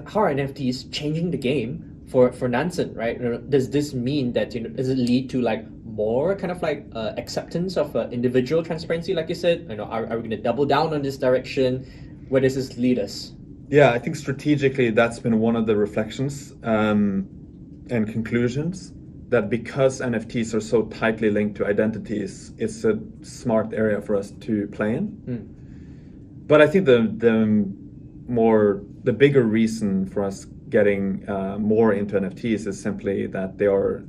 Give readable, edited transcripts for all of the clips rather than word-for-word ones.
how are NFTs changing the game for Nansen, right? Does this mean that, does it lead to like more kind of like acceptance of individual transparency, like you said? Are we going to double down on this direction? Where does this lead us? Yeah, I think strategically that's been one of the reflections and conclusions, that because NFTs are so tightly linked to identities, it's a smart area for us to play in. But I think the bigger reason for us getting more into NFTs is simply that they are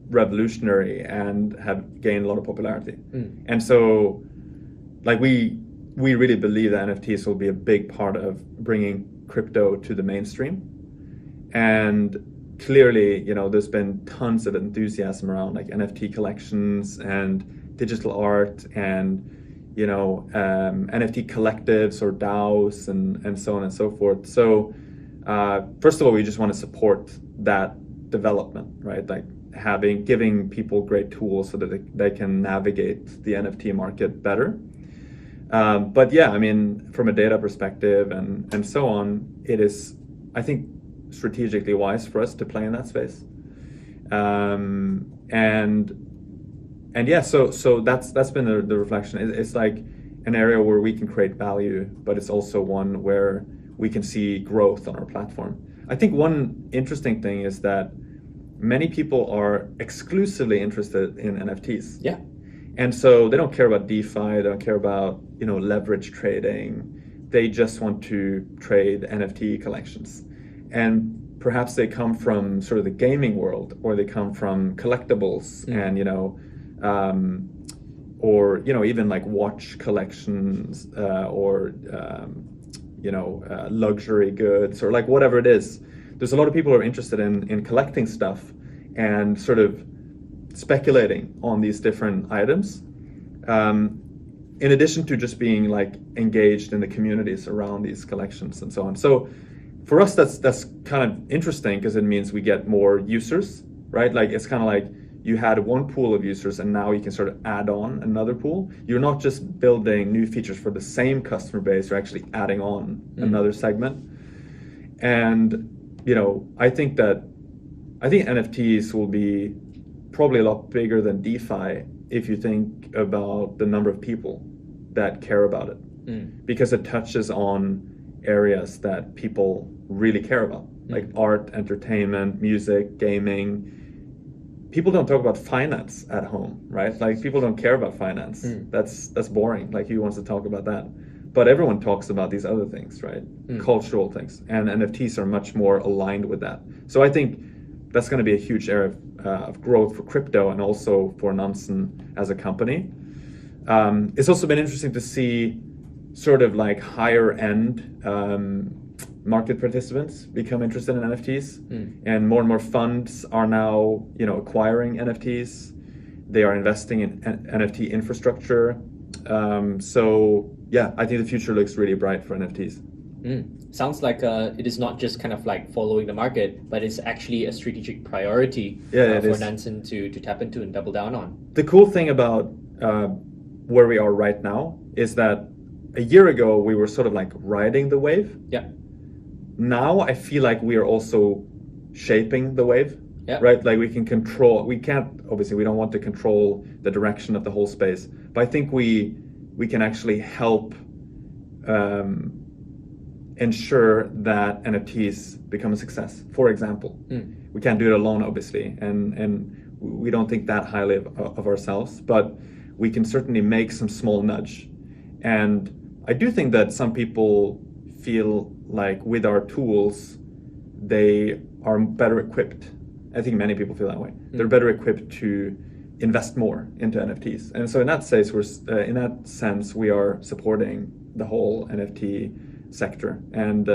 revolutionary and have gained a lot of popularity. And so, like, we really believe that NFTs will be a big part of bringing crypto to the mainstream. And clearly, there's been tons of enthusiasm around like NFT collections and digital art and NFT collectives or DAOs and so on and so forth. So first of all, we just want to support that development, right? Like giving people great tools so that they can navigate the NFT market better. But yeah, I mean, from a data perspective and so on, it is, I think, strategically wise for us to play in that space. And yeah, so that's been the reflection. It's like an area where we can create value, but it's also one where we can see growth on our platform. I think one interesting thing is that many people are exclusively interested in NFTs. Yeah. And so they don't care about DeFi, they don't care about, leverage trading. They just want to trade NFT collections. And perhaps they come from sort of the gaming world, or they come from collectibles and, or, even like watch collections or, luxury goods, or like whatever it is. There's a lot of people who are interested in collecting stuff and sort of speculating on these different items, in addition to just being like engaged in the communities around these collections and so on. So for us, that's kind of interesting because it means we get more users, right? Like it's kind of like you had one pool of users and now you can sort of add on another pool. You're not just building new features for the same customer base, you're actually adding on another segment. And, I think NFTs will be probably a lot bigger than DeFi if you think about the number of people that care about it, because it touches on areas that people really care about, like art, entertainment, music, gaming. People don't talk about finance at home, right? Like people don't care about finance. That's boring. Like who wants to talk about that? But everyone talks about these other things, right? Cultural things, and NFTs are much more aligned with that. So I think that's going to be a huge area of growth for crypto and also for Nansen as a company. It's also been interesting to see sort of like higher end market participants become interested in NFTs, and more funds are now acquiring NFTs. They are investing in NFT infrastructure. So yeah, I think the future looks really bright for NFTs. Sounds like it is not just kind of like following the market, but it's actually a strategic priority for Nansen to tap into and double down on. The cool thing about where we are right now is that a year ago we were sort of like riding the wave. Yeah. Now I feel like we are also shaping the wave. Yeah. Right? Like we don't want to control the direction of the whole space, but I think we can actually help ensure that NFTs become a success. For example, we can't do it alone, obviously, and we don't think that highly of ourselves, but we can certainly make some small nudge. And I do think that some people feel like with our tools, they are better equipped. I think many people feel that way. They're better equipped to invest more into NFTs. And so in that sense, we are supporting the whole NFT sector. And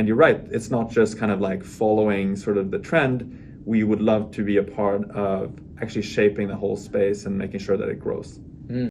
you're right, it's not just kind of like following sort of the trend. We would love to be a part of actually shaping the whole space and making sure that it grows.